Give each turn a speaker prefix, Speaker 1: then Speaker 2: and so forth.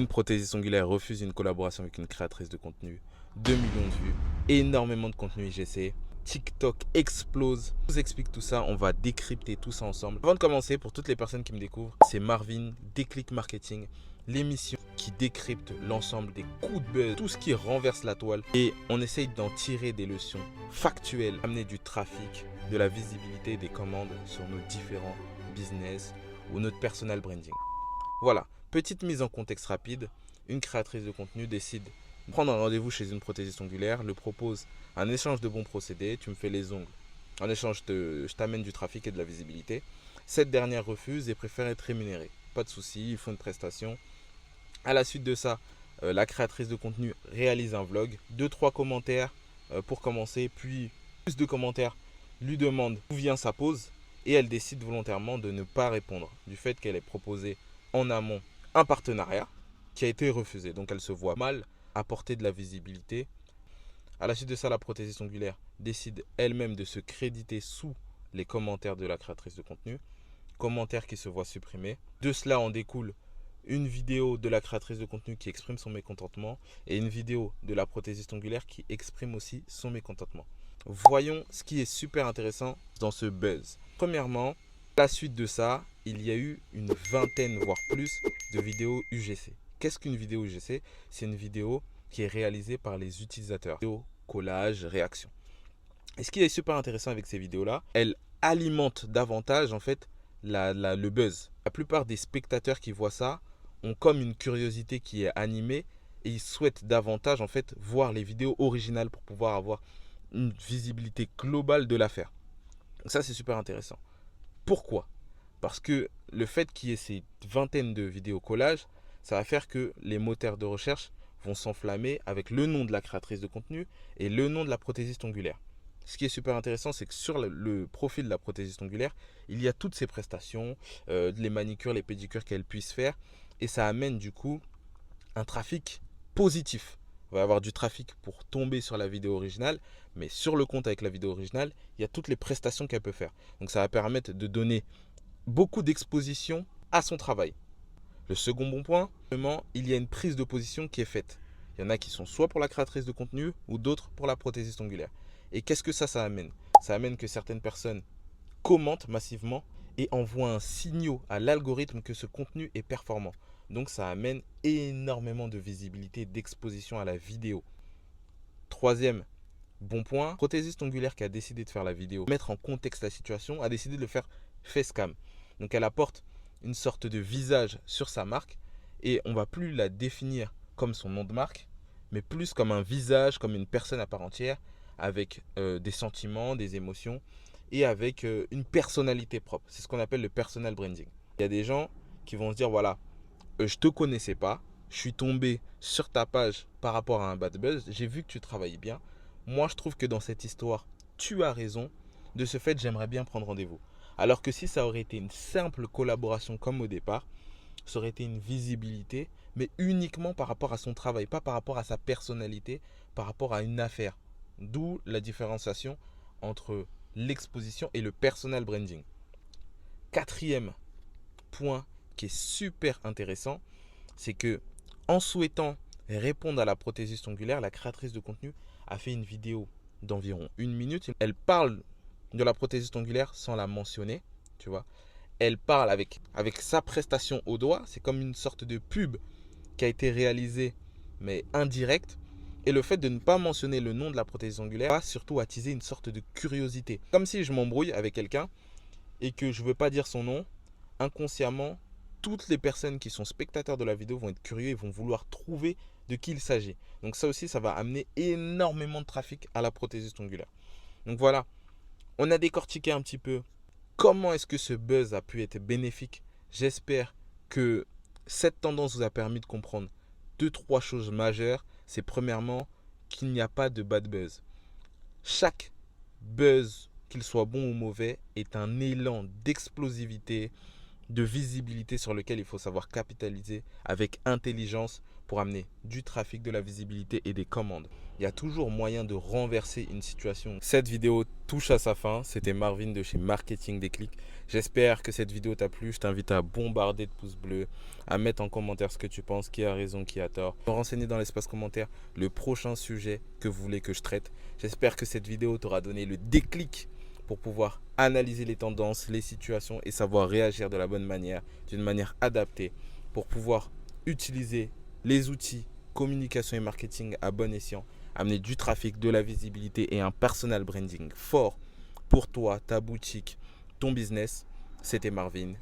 Speaker 1: Une prothésiste ongulaire refuse une collaboration avec une créatrice de contenu. 2 millions de vues, énormément de contenu IGC. TikTok explose. Je vous explique tout ça, on va décrypter tout ça ensemble. Avant de commencer, pour toutes les personnes qui me découvrent, c'est Marvin, Déclic Marketing, l'émission qui décrypte l'ensemble des coups de buzz, tout ce qui renverse la toile. Et on essaye d'en tirer des leçons factuelles, amener du trafic, de la visibilité, des commandes sur nos différents business ou notre personal branding. Voilà, petite mise en contexte rapide. Une créatrice de contenu décide de prendre un rendez-vous chez une prothésiste ongulaire, le propose un échange de bons procédés, tu me fais les ongles. En échange, je t'amène du trafic et de la visibilité. Cette dernière refuse et préfère être rémunérée. Pas de souci, il faut une prestation. À la suite de ça, la créatrice de contenu réalise un vlog. 2-3 commentaires pour commencer, puis plus de commentaires lui demandent d'où vient sa pause et elle décide volontairement de ne pas répondre du fait qu'elle ait proposé en amont un partenariat qui a été refusé. Donc elle se voit mal apporter de la visibilité. À la suite de ça, la prothésiste ongulaire décide elle-même de se créditer sous les commentaires de la créatrice de contenu. Commentaires qui se voient supprimés. De cela en découle une vidéo de la créatrice de contenu qui exprime son mécontentement et une vidéo de la prothésiste ongulaire qui exprime aussi son mécontentement. Voyons ce qui est super intéressant dans ce buzz. Premièrement, à la suite de ça, il y a eu une vingtaine, voire plus, de vidéos UGC. Qu'est-ce qu'une vidéo UGC? C'est une vidéo qui est réalisée par les utilisateurs. Vidéo, collage, réaction. Et ce qui est super intéressant avec ces vidéos-là, elles alimentent davantage en fait le buzz. La plupart des spectateurs qui voient ça ont comme une curiosité qui est animée et ils souhaitent davantage en fait voir les vidéos originales pour pouvoir avoir une visibilité globale de l'affaire. Donc ça, c'est super intéressant. Pourquoi? Parce que le fait qu'il y ait ces vingtaines de vidéos collages, ça va faire que les moteurs de recherche vont s'enflammer avec le nom de la créatrice de contenu et le nom de la prothésiste ongulaire. Ce qui est super intéressant, c'est que sur le profil de la prothésiste ongulaire, il y a toutes ses prestations, les manicures, les pédicures qu'elle puisse faire. Et ça amène du coup un trafic positif. On va avoir du trafic pour tomber sur la vidéo originale, mais sur le compte avec la vidéo originale, il y a toutes les prestations qu'elle peut faire. Donc ça va permettre de donner beaucoup d'exposition à son travail. Le second bon point, il y a une prise de position qui est faite. Il y en a qui sont soit pour la créatrice de contenu ou d'autres pour la prothésiste ongulaire. Et qu'est-ce que ça amène? Ça amène que certaines personnes commentent massivement et envoient un signal à l'algorithme que ce contenu est performant. Donc ça amène énormément de visibilité, d'exposition à la vidéo. Troisième bon point, prothésiste ongulaire qui a décidé de faire la vidéo, mettre en contexte la situation, a décidé de le faire facecam. Donc elle apporte une sorte de visage sur sa marque et on ne va plus la définir comme son nom de marque, mais plus comme un visage, comme une personne à part entière, avec des sentiments, des émotions et avec une personnalité propre. C'est ce qu'on appelle le personal branding. Il y a des gens qui vont se dire, voilà, je ne te connaissais pas, je suis tombé sur ta page par rapport à un bad buzz, j'ai vu que tu travaillais bien. Moi, je trouve que dans cette histoire, tu as raison. De ce fait, j'aimerais bien prendre rendez-vous. Alors que si ça aurait été une simple collaboration comme au départ, ça aurait été une visibilité, mais uniquement par rapport à son travail, pas par rapport à sa personnalité, par rapport à une affaire. D'où la différenciation entre l'exposition et le personal branding. Quatrième point qui est super intéressant, c'est que en souhaitant répondre à la prothésiste ongulaire, la créatrice de contenu a fait une vidéo d'environ 1 minute. Elle parle de la prothésiste ongulaire sans la mentionner, tu vois. Elle parle avec sa prestation au doigt. C'est comme une sorte de pub qui a été réalisée, mais indirecte. Et le fait de ne pas mentionner le nom de la prothésiste ongulaire va surtout attiser une sorte de curiosité. Comme si je m'embrouille avec quelqu'un et que je ne veux pas dire son nom, inconsciemment, toutes les personnes qui sont spectateurs de la vidéo vont être curieux et vont vouloir trouver de qui il s'agit. Donc ça aussi, ça va amener énormément de trafic à la prothésiste ongulaire. Donc voilà, on a décortiqué un petit peu comment est-ce que ce buzz a pu être bénéfique. J'espère que cette tendance vous a permis de comprendre 2-3 choses majeures. C'est premièrement qu'il n'y a pas de bad buzz. Chaque buzz, qu'il soit bon ou mauvais, est un élan d'explosivité, de visibilité sur lequel il faut savoir capitaliser avec intelligence pour amener du trafic, de la visibilité et des commandes. Il y a toujours moyen de renverser une situation. Cette vidéo touche à sa fin. C'était Marvin de chez Marketing Déclic. J'espère que cette vidéo t'a plu. Je t'invite à bombarder de pouces bleus, à mettre en commentaire ce que tu penses, qui a raison, qui a tort. Renseignez dans l'espace commentaire le prochain sujet que vous voulez que je traite. J'espère que cette vidéo t'aura donné le déclic pour pouvoir analyser les tendances, les situations et savoir réagir de la bonne manière, d'une manière adaptée pour pouvoir utiliser les outils communication et marketing à bon escient, amener du trafic, de la visibilité et un personal branding fort pour toi, ta boutique, ton business. C'était Marvin.